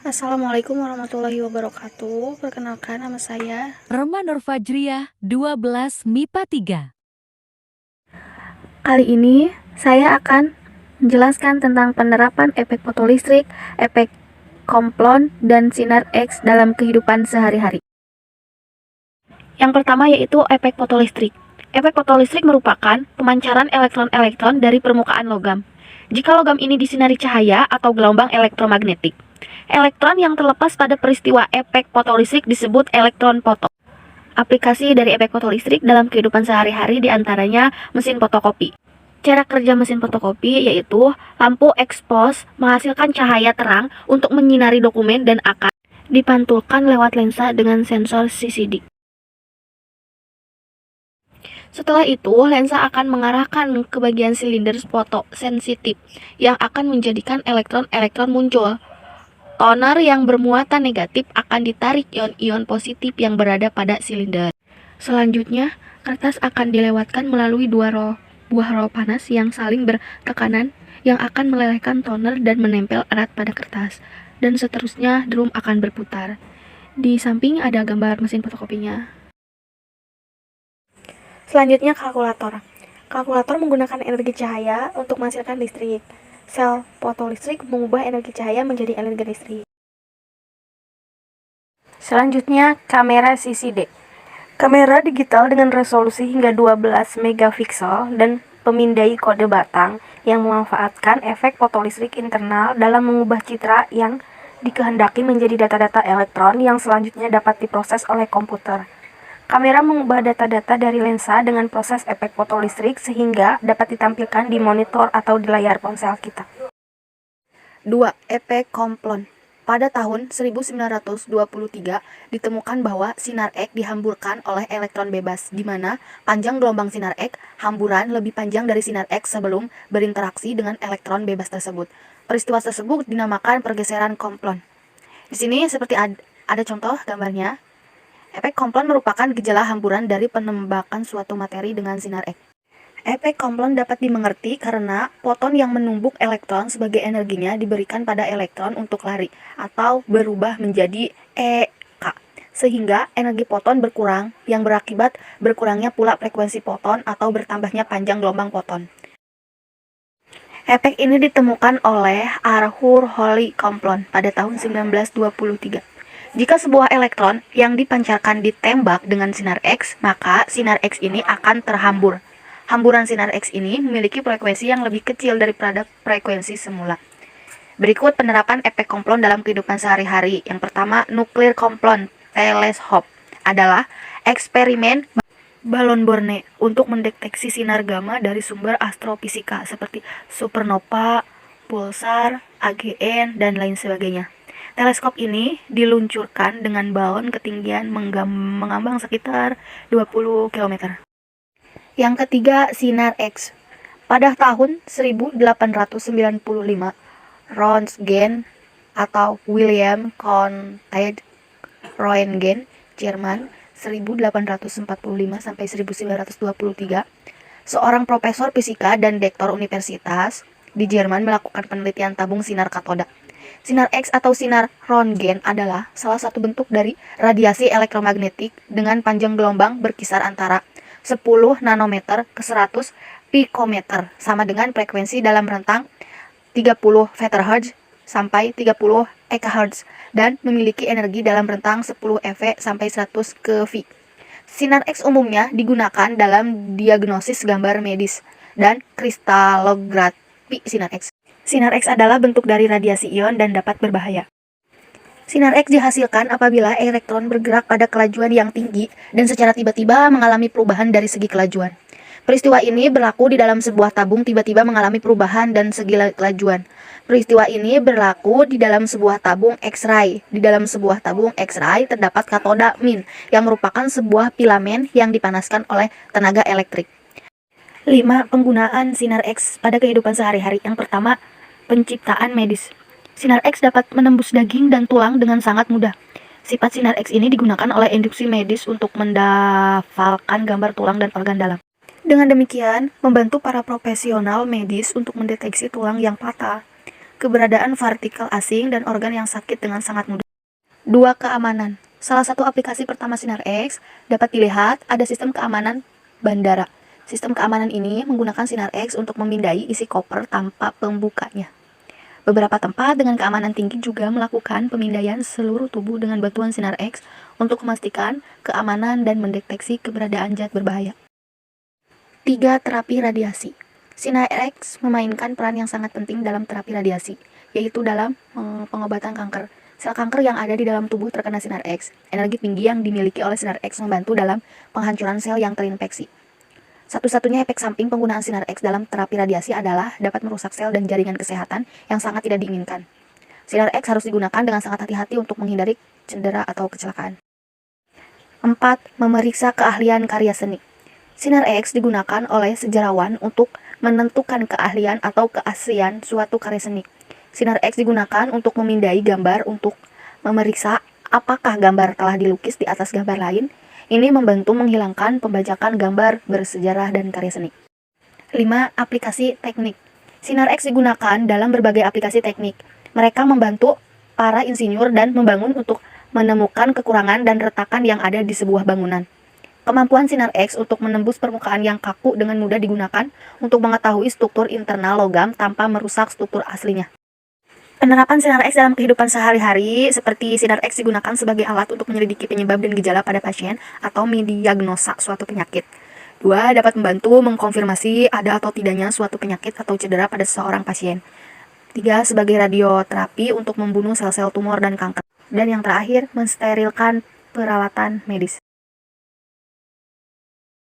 Assalamualaikum warahmatullahi wabarakatuh. Perkenalkan, nama saya. Rema Nur Fajriah, 12 MIPA 3. Kali ini saya akan menjelaskan tentang penerapan efek fotolistrik, efek komplon, dan sinar X dalam kehidupan sehari-hari. Yang pertama yaitu efek fotolistrik. Efek fotolistrik merupakan pemancaran elektron-elektron dari permukaan logam. Jika logam ini disinari cahaya atau gelombang elektromagnetik, elektron yang terlepas pada peristiwa efek fotolistrik disebut elektron foton. Aplikasi dari efek fotolistrik dalam kehidupan sehari-hari diantaranya mesin fotokopi. Cara kerja mesin fotokopi yaitu lampu ekspos menghasilkan cahaya terang untuk menyinari dokumen dan akan dipantulkan lewat lensa dengan sensor CCD. Setelah itu, lensa akan mengarahkan ke bagian silinder fotosensitif yang akan menjadikan elektron-elektron muncul. Toner yang bermuatan negatif akan ditarik ion-ion positif yang berada pada silinder. Selanjutnya, kertas akan dilewatkan melalui buah roll panas yang saling bertekanan yang akan melelehkan toner dan menempel erat pada kertas. Dan seterusnya, drum akan berputar. Di samping ada gambar mesin fotokopinya. Selanjutnya, kalkulator. Kalkulator menggunakan energi cahaya untuk menghasilkan listrik. Sel fotolistrik mengubah energi cahaya menjadi energi listrik. Selanjutnya, kamera CCD. Kamera digital dengan resolusi hingga 12 megapiksel dan pemindai kode batang yang memanfaatkan efek fotolistrik internal dalam mengubah citra yang dikehendaki menjadi data-data elektron yang selanjutnya dapat diproses oleh komputer. Kamera mengubah data-data dari lensa dengan proses efek fotolistrik sehingga dapat ditampilkan di monitor atau di layar ponsel kita. 2. Efek komplon. Pada tahun 1923 ditemukan bahwa sinar X dihamburkan oleh elektron bebas, di mana panjang gelombang sinar X hamburan lebih panjang dari sinar X sebelum berinteraksi dengan elektron bebas tersebut. Peristiwa tersebut dinamakan pergeseran komplon. Di sini seperti ada contoh gambarnya. Efek komplon merupakan gejala hamburan dari penembakan suatu materi dengan sinar X. Efek komplon dapat dimengerti karena foton yang menumbuk elektron sebagai energinya diberikan pada elektron untuk lari atau berubah menjadi EK, sehingga energi foton berkurang yang berakibat berkurangnya pula frekuensi foton atau bertambahnya panjang gelombang foton. Efek ini ditemukan oleh Arthur Holly Komplon pada tahun 1923. Jika sebuah elektron yang dipancarkan ditembak dengan sinar X, maka sinar X ini akan terhambur. Hamburan sinar X ini memiliki frekuensi yang lebih kecil daripada frekuensi semula. Berikut penerapan efek komplon dalam kehidupan sehari-hari. Yang pertama, nuklir komplon teleskop adalah eksperimen balon Borne untuk mendeteksi sinar gamma dari sumber astrofisika seperti supernova, pulsar, AGN, dan lain sebagainya. Teleskop ini diluncurkan dengan balon ketinggian mengambang sekitar 20 km. Yang ketiga, sinar X. Pada tahun 1895, Röntgen atau William Conrad Röntgen, Jerman, 1845 sampai 1923, seorang profesor fisika dan rektor universitas di Jerman melakukan penelitian tabung sinar katoda. Sinar X atau sinar Röntgen adalah salah satu bentuk dari radiasi elektromagnetik dengan panjang gelombang berkisar antara 10 nanometer ke 100 pikometer, sama dengan frekuensi dalam rentang 30 Vhz sampai 30 EKHz, dan memiliki energi dalam rentang 10 eV sampai 100 keV. Sinar X umumnya digunakan dalam diagnosis gambar medis dan kristalografi sinar X. Sinar X adalah bentuk dari radiasi ion dan dapat berbahaya. Sinar X dihasilkan apabila elektron bergerak pada kelajuan yang tinggi dan secara tiba-tiba mengalami perubahan dari segi kelajuan. Peristiwa ini berlaku di dalam sebuah tabung tiba-tiba mengalami perubahan dan segi kelajuan. Peristiwa ini berlaku di dalam sebuah tabung X-ray. Di dalam sebuah tabung X-ray terdapat katoda min yang merupakan sebuah filamen yang dipanaskan oleh tenaga elektrik. 5. Penggunaan sinar X pada kehidupan sehari-hari. Yang pertama, penciptaan medis. Sinar X dapat menembus daging dan tulang dengan sangat mudah. Sifat sinar X ini digunakan oleh industri medis untuk mendafalkan gambar tulang dan organ dalam. Dengan demikian, membantu para profesional medis untuk mendeteksi tulang yang patah. keberadaan partikel asing dan organ yang sakit dengan sangat mudah. 2. Keamanan. Salah satu aplikasi pertama SINAR-X dapat dilihat ada sistem keamanan bandara. Sistem keamanan ini menggunakan SINAR-X untuk memindai isi koper tanpa pembukanya. Beberapa tempat dengan keamanan tinggi juga melakukan pemindaian seluruh tubuh dengan bantuan SINAR-X untuk memastikan keamanan dan mendeteksi keberadaan zat berbahaya. 3. Terapi radiasi. SINAR-X memainkan peran yang sangat penting dalam terapi radiasi, yaitu dalam pengobatan kanker. Sel kanker yang ada di dalam tubuh terkena SINAR-X. Energi tinggi yang dimiliki oleh SINAR-X membantu dalam penghancuran sel yang terinfeksi. Satu-satunya efek samping penggunaan SINAR-X dalam terapi radiasi adalah dapat merusak sel dan jaringan kesehatan yang sangat tidak diinginkan. SINAR-X harus digunakan dengan sangat hati-hati untuk menghindari cedera atau kecelakaan. 4. Memeriksa keahlian karya seni. SINAR-X digunakan oleh sejarawan untuk menentukan keahlian atau keaslian suatu karya seni. SINAR-X digunakan untuk memindai gambar untuk memeriksa apakah gambar telah dilukis di atas gambar lain. Ini membantu menghilangkan pembajakan gambar bersejarah dan karya seni. 5. Aplikasi teknik. SINAR-X digunakan dalam berbagai aplikasi teknik. Mereka membantu para insinyur dan membangun untuk menemukan kekurangan dan retakan yang ada di sebuah bangunan. Kemampuan SINAR-X untuk menembus permukaan yang kaku dengan mudah digunakan untuk mengetahui struktur internal logam tanpa merusak struktur aslinya. Penerapan SINAR-X dalam kehidupan sehari-hari seperti SINAR-X digunakan sebagai alat untuk menyelidiki penyebab dan gejala pada pasien atau mendiagnosa suatu penyakit. 2. Dapat membantu mengkonfirmasi ada atau tidaknya suatu penyakit atau cedera pada seseorang pasien. 3. Sebagai radioterapi untuk membunuh sel-sel tumor dan kanker. Dan yang terakhir, mensterilkan peralatan medis.